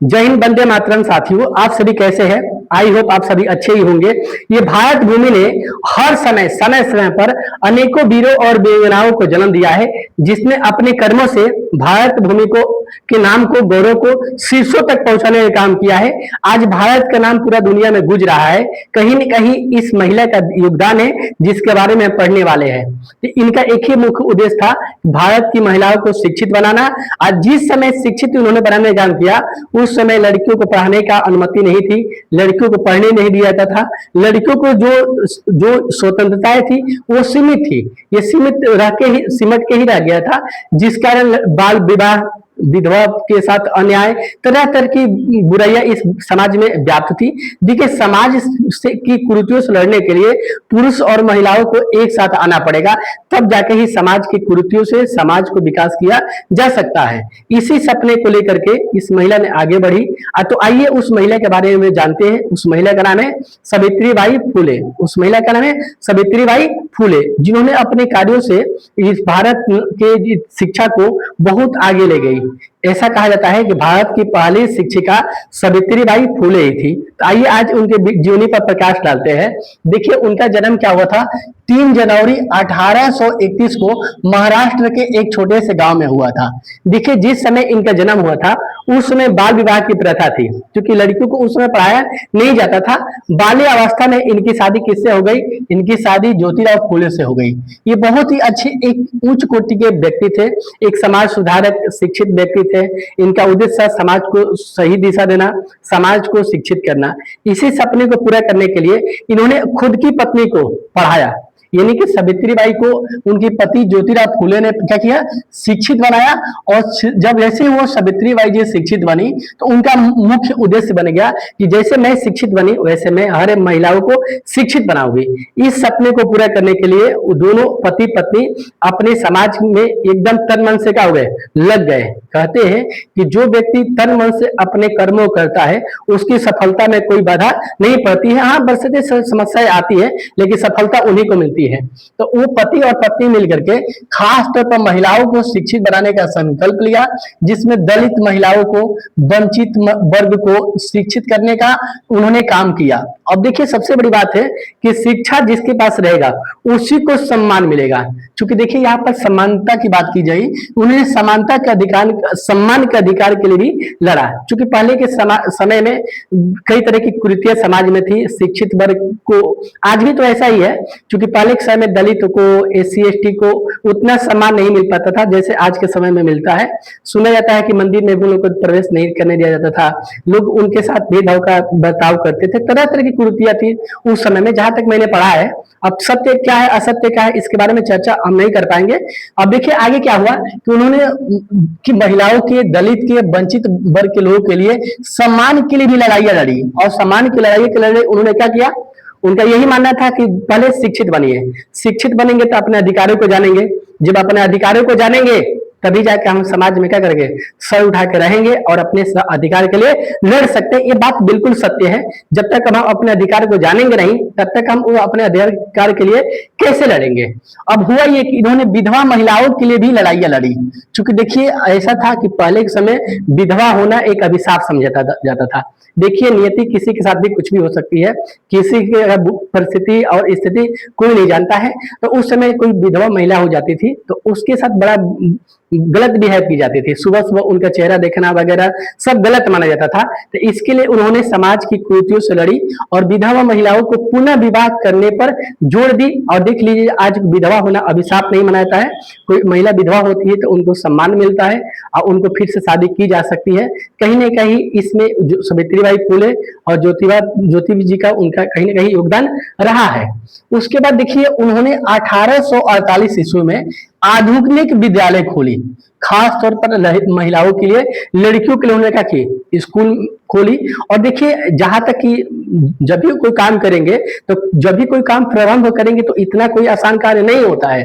जय हिंद, वंदे मातरम। साथियों, आप सभी कैसे हैं? आई होप आप सभी अच्छे ही होंगे। ये भारत भूमि ने हर समय समय समय पर अनेकों वीरों और वीरांगनाओं को जन्म दिया है, जिसने अपने कर्मों से भारत भूमि को के नाम को, गौरव को शीर्षों तक पहुंचाने का काम किया है। आज भारत का नाम पूरा दुनिया में गूंज रहा है। कहीं न कहीं इस महिला का योगदान है, जिसके बारे में पढ़ने वाले हैं। तो इनका एक ही मुख्य उद्देश्य था, भारत की महिलाओं को शिक्षित बनाना। आज जिस समय शिक्षित उन्होंने बनाने का काम किया, उस समय लड़कियों को पढ़ाने का अनुमति नहीं थी, लड़कियों को पढ़ने नहीं दिया जाता था। लड़कियों को जो जो स्वतंत्रताएं थी वो सीमित थी। ये सीमित रह के ही, सिमट के ही रह गया था, जिस कारण बाल विवाह, विधवा के साथ अन्याय, तरह तरह की बुराइयां इस समाज में व्याप्त थी। देखिए, समाज से की कुरीतियों से लड़ने के लिए पुरुष और महिलाओं को एक साथ आना पड़ेगा, तब जाके ही समाज की कुरीतियों से समाज को विकास किया जा सकता है। इसी सपने को लेकर के इस महिला ने आगे बढ़ी। तो आइए उस महिला के बारे में जानते हैं। उस महिला का नाम है सावित्रीबाई फुले। उस महिला का नाम है सावित्रीबाई फुले, जिन्होंने अपने कार्यों से इस भारत के शिक्षा को बहुत आगे ले गई। ऐसा कहा जाता है कि भारत की पहली शिक्षिका सावित्रीबाई फुले ही थी। तो आइए आज उनके जीवनी पर प्रकाश डालते हैं। देखिए, उनका जन्म क्या हुआ था। 3 जनवरी 1831 को महाराष्ट्र के एक छोटे से गांव में हुआ था। देखिए, जिस समय इनका जन्म हुआ था उस समय बाल विवाह की प्रथा थी, क्योंकि लड़कियों को उस समय पढ़ाया नहीं जाता था। बाल्य अवस्था में इनकी शादी किससे हो गई? इनकी शादी ज्योतिराव फुले से हो गई। ये बहुत ही अच्छे, एक उच्च कोटि के व्यक्ति थे, एक समाज सुधारक, शिक्षित व्यक्ति थे। इनका उद्देश्य था समाज को सही दिशा देना, समाज को शिक्षित करना। इसी सपने को पूरा करने के लिए इन्होंने खुद की पत्नी को पढ़ाया, यानी कि सावित्रीबाई को उनकी पति ज्योतिराव फुले ने क्या किया? शिक्षित बनाया। और जब जैसे वो सावित्रीबाई जी शिक्षित बनी, तो उनका मुख्य उद्देश्य बन गया कि जैसे मैं शिक्षित बनी वैसे मैं हर महिलाओं को शिक्षित बनाऊंगी। इस सपने को पूरा करने के लिए वो दोनों पति पत्नी अपने समाज में एकदम तन मन से क्या हो गए? लग गए। कहते हैं कि जो व्यक्ति तन मन से अपने कर्मों करता है, उसकी सफलता में कोई बाधा नहीं पड़ती है। हाँ, बरसते समस्याएं आती है, लेकिन सफलता उन्हीं को मिलती है। तो वो पति और पत्नी मिलकर के खास तौर पर महिलाओं को शिक्षित बनाने का संकल्प लिया, जिसमें दलित महिलाओं को, वंचित वर्ग को शिक्षित करने का उन्होंने काम किया। अब देखिए, सबसे बड़ी बात है कि शिक्षा जिसके पास रहेगा उसी को सम्मान मिलेगा। क्योंकि देखिए, यहाँ पर समानता की बात की जाए, उन्होंने समानता के अधिकार, सम्मान के अधिकार के लिए भी लड़ा। क्योंकि पहले के समय में कई तरह की कुरीतियां समाज में थी। शिक्षित वर्ग को, आज भी तो ऐसा ही है, क्योंकि पहले के समय में दलित को, एससी एसटी को उतना सम्मान नहीं मिल पाता था जैसे आज के समय में मिलता है। सुना जाता है कि मंदिर में वो लोग को प्रवेश नहीं करने दिया जाता था, लोग उनके साथ भेदभाव का बर्ताव करते थे, तरह तरह की कुरीतियां थी उस समय में, जहां तक मैंने पढ़ा है। अब सत्य क्या है, असत्य क्या है, इसके बारे में चर्चा हम नहीं कर पाएंगे। अब देखिए आगे क्या हुआ कि उन्होंने कि महिलाओं के, दलित के, वंचित वर्ग के लोगों के लिए सम्मान के लिए भी लड़ाइयां लड़ी। और सम्मान की लड़ाई के लड़ाई उन्होंने क्या किया? उनका यही मानना था कि पहले शिक्षित बनिए, शिक्षित बनेंगे तो अपने अधिकारों को जानेंगे। जब अपने अधिकारों को जानेंगे तभी जाके हम समाज में क्या करेंगे? सर उठा के रहेंगे और अपने अधिकार के लिए लड़ सकते हैं। ये बात बिल्कुल सत्य है। जब तक हम अपने अधिकार को जानेंगे नहीं, तब तक हम वो अपने अधिकार के लिए कैसे लड़ेंगे? अब हुआ ये कि इन्होंने विधवा महिलाओं के लिए भी लड़ाइयां लड़ी। क्योंकि देखिए, ऐसा था कि पहले के समय विधवा होना एक अभिशाप समझा जाता था। देखिए, नियति किसी के साथ भी कुछ भी हो सकती है, किसी की परिस्थिति और स्थिति कोई नहीं जानता है। तो उस समय कोई विधवा महिला हो जाती थी तो उसके साथ बड़ा गलत बिहेव की जाती थी। सुबह सुबह उनका चेहरा देखना वगैरह सब गलत माना जाता था। तो इसके लिए उन्होंने समाज की कुरीतियों से लड़ी और विधवा महिलाओं को पुनः विवाह करने पर जोर दी। और देख लीजिए, आज विधवा होना अभिशाप नहीं माना जाता है। कोई महिला विधवा होती है तो उनको सम्मान मिलता है और उनको फिर से शादी की जा सकती है। कहीं ना कहीं इसमें सावित्रीबाई फुले और ज्योति जी का, उनका कहीं ना कहीं योगदान रहा है। उसके बाद देखिए, उन्होंने 1848 ईस्वी में आधुनिक विद्यालय खोली, खास तौर पर महिलाओं के लिए, लड़कियों के लिए उन्होंने क्या की? स्कूल खोली। और देखिए, जहां तक कि जब भी कोई काम करेंगे, तो जब भी कोई काम प्रारंभ करेंगे तो इतना कोई आसान कार्य नहीं होता है।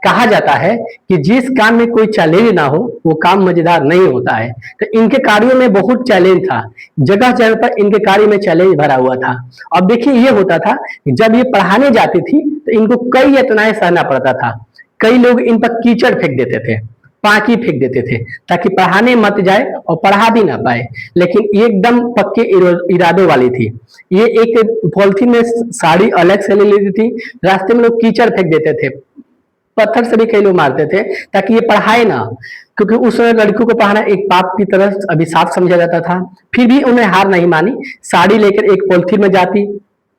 कहा जाता है कि जिस काम में कोई चैलेंज ना हो वो काम मजेदार नहीं होता है। तो इनके कार्यों में बहुत चैलेंज था, जगह जगह पर इनके कार्य में चैलेंज भरा हुआ था। अब देखिए, ये होता था कि जब ये पढ़ाने जाती थी तो इनको कई यातनाएं सहना पड़ता था। कई लोग इन पर कीचड़ फेंक देते थे, पाकी फेंक देते थे ताकि पढ़ाने मत जाए और पढ़ा भी ना पाए। लेकिन ये एकदम पक्के इरादों वाली थी। ये एक पॉलिथीन में साड़ी अलग से ले लेती थी, रास्ते में लोग कीचड़ फेंक देते थे, पत्थर से भी कई लोग मारते थे ताकि ये पढ़ाए ना, क्योंकि उस समय लड़कियों को पढ़ाना एक पाप की तरह अभिशाप समझा जाता था। फिर भी उन्हें हार नहीं मानी, साड़ी लेकर एक पॉलिथीन में जाती,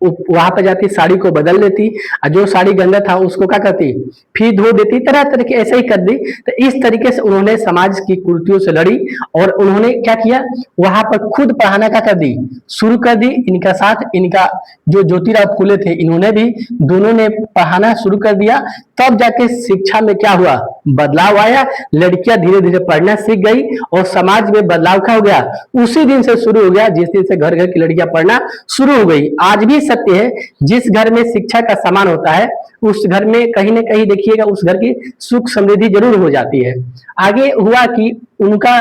वहां पर जाती, साड़ी को बदल लेती, और जो साड़ी गंदा था उसको क्या करती, फिर धो देती, तरह तरह के ऐसे ही कर दी। तो इस तरीके से उन्होंने समाज की कुरीतियों से लड़ी और उन्होंने क्या किया, वहां पर खुद पढ़ाना क्या कर दी, शुरू कर दी। इनका साथ इनका जो ज्योतिराव फूले थे, इन्होंने भी, दोनों ने पढ़ाना शुरू कर दिया। तब जाके शिक्षा में क्या हुआ, बदलाव आया, लड़कियां धीरे धीरे पढ़ना सीख गई और समाज में बदलाव क्या हो गया, उसी दिन से शुरू हो गया जिस दिन से घर घर की लड़कियां पढ़ना शुरू हो गई। आज भी सत्य है, जिस घर में शिक्षा का सामान होता है उस घर में कहीं ना कहीं देखिएगा उस घर की सुख समृद्धि जरूर हो जाती है। आगे हुआ कि उनका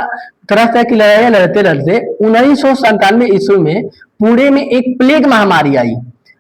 तरह तरह की लड़ाइयां लड़ते लड़ते 1997 ईस्वी में पुणे में एक प्लेग महामारी आई।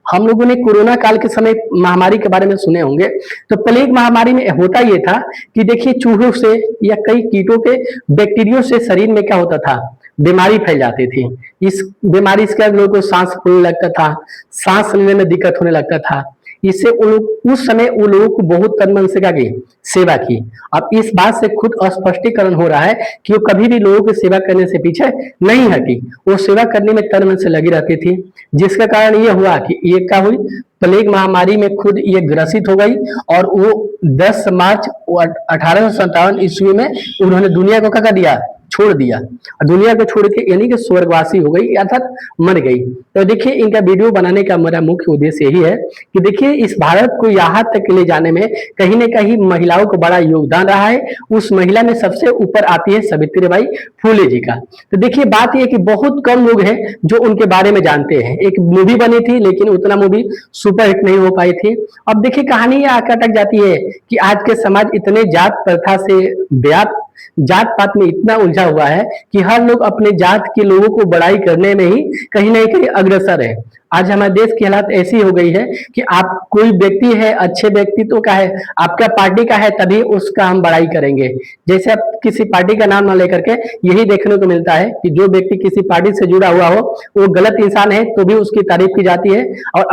हम लोगों ने कोरोना काल के समय महामारी के बारे में सुने होंगे। तो प्लेग महामारी में होता यह था कि देखिए चूहों से या कई कीटों के बैक्टीरियो से शरीर में क्या होता था, बीमारी फैल जाती थी। इस बीमारी से लोगों को सांस फूलने लगता था, सांस लेने में दिक्कत होने लगता था। इससे उस समय उन लोगों को बहुत तन मन से क्या की, सेवा की। अब इस बात से खुद स्पष्टीकरण हो रहा है कि वो कभी भी लोगों की सेवा करने से पीछे नहीं हटी, वो सेवा करने में तन मन से लगी रहती थी। जिसका कारण ये हुआ कि ये क्या हुई, प्लेग महामारी में खुद ये ग्रसित हो गई और वो 10 मार्च 1857 ईस्वी में उन्होंने दुनिया को क्या कर दिया, छोड़ दिया। दुनिया को छोड़ के यानी कि स्वर्गवासी हो गई अर्थात मर गई। तो देखिए इनका वीडियो बनाने का मेरा मुख्य उद्देश्य यही है कि देखिए इस भारत को यहाँ तक ले जाने में कहीं न कहीं महिलाओं को बड़ा योगदान रहा है। उस महिला में सबसे ऊपर आती है सावित्रीबाई फूले जी का। तो देखिए बात यह कि बहुत कम लोग हैं जो उनके बारे में जानते हैं। एक मूवी बनी थी लेकिन उतना मूवी सुपरहिट नहीं हो पाई थी। अब देखिए कहानी यह आकर अटक जाती है कि आज के समाज इतने जात प्रथा से व्याप्त, जात पात में इतना उलझा हुआ है कि हर लोग अपने जात के लोगों को बड़ाई करने में ही कहीं ना कहीं अग्रसर है। आज हमारे देश की हालत ऐसी हो गई है कि आप कोई व्यक्ति है, अच्छे व्यक्तित्व का है, आपका पार्टी का है, तभी उसका हम बड़ाई करेंगे। जैसे आप किसी पार्टी का नाम ना लेकर के यही देखने को मिलता है कि जो व्यक्ति किसी पार्टी से जुड़ा हुआ हो वो गलत इंसान है तो भी उसकी तारीफ की जाती है, और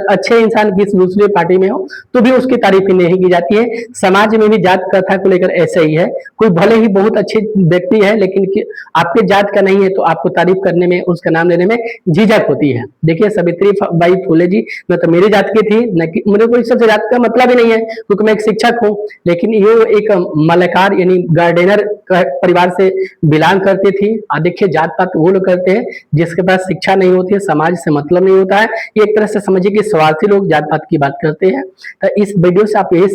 अच्छे इंसान किसी दूसरी पार्टी में हो तो भी उसकी तारीफ नहीं की जाती है। समाज में भी जात प्रथा को लेकर ऐसा ही है। कोई भले ही बहुत अच्छे व्यक्ति है लेकिन आपके जात का नहीं है तो आपको तारीफ करने में, उसका नाम लेने में झिझक होती है। देखिए सावित्रीबाई फूले जी न तो मेरी जात की थी, न कि मुझे कोई सबसे जात का मतलब ही नहीं है क्योंकि मैं एक शिक्षक हूँ, लेकिन ये एक मलाकार यानी गार्डनर परिवार से बिलोंग करती थी। और देखिए जात पात वो लोग करते हैं जिसके पास शिक्षा नहीं होती है, समाज से मतलब नहीं होता है। ये एक तरह से समझिए कि स्वार्थी लोग जात पात की बात करते हैं। तो इस वीडियो से आप यही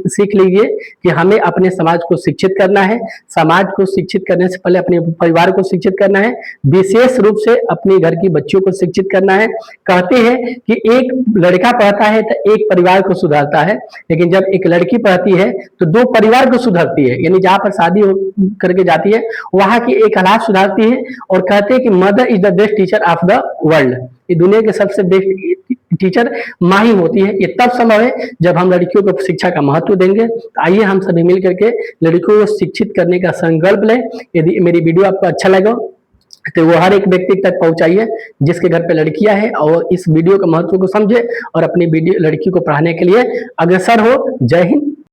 सीख लीजिए कि हमें अपने समाज को शिक्षित करना है। समाज को शिक्षित करने से पहले अपने परिवार को शिक्षित करना है, विशेष रूप से अपने घर की बच्चियों को शिक्षित करना है। कहते हैं कि एक लड़का पढ़ता है तो एक परिवार को सुधारता है, लेकिन जब एक लड़की पढ़ती है तो 2 परिवार को सुधारती है। यानी जहां पर शादी करके जाती है वहां की एक हालात सुधारती है। और कहते हैं कि mother is the best teacher of the world, ये दुनिया के सबसे बेस्ट टीचर माँ ही होती है। ये तब संभव है जब हम लड़कियों को शिक्षा का महत्व देंगे। तो आइए हम सभी मिल करके लड़कियों को शिक्षित करने का संकल्प लें। यदि मेरी वीडियो आपको अच्छा लगा तो वो हर एक व्यक्ति तक पहुंचाइए जिसके घर पे लड़कियां हैं, और इस वीडियो के महत्व को समझे और अपनी वीडियो लड़की को पढ़ाने के लिए अग्रसर हो। जय हिंद,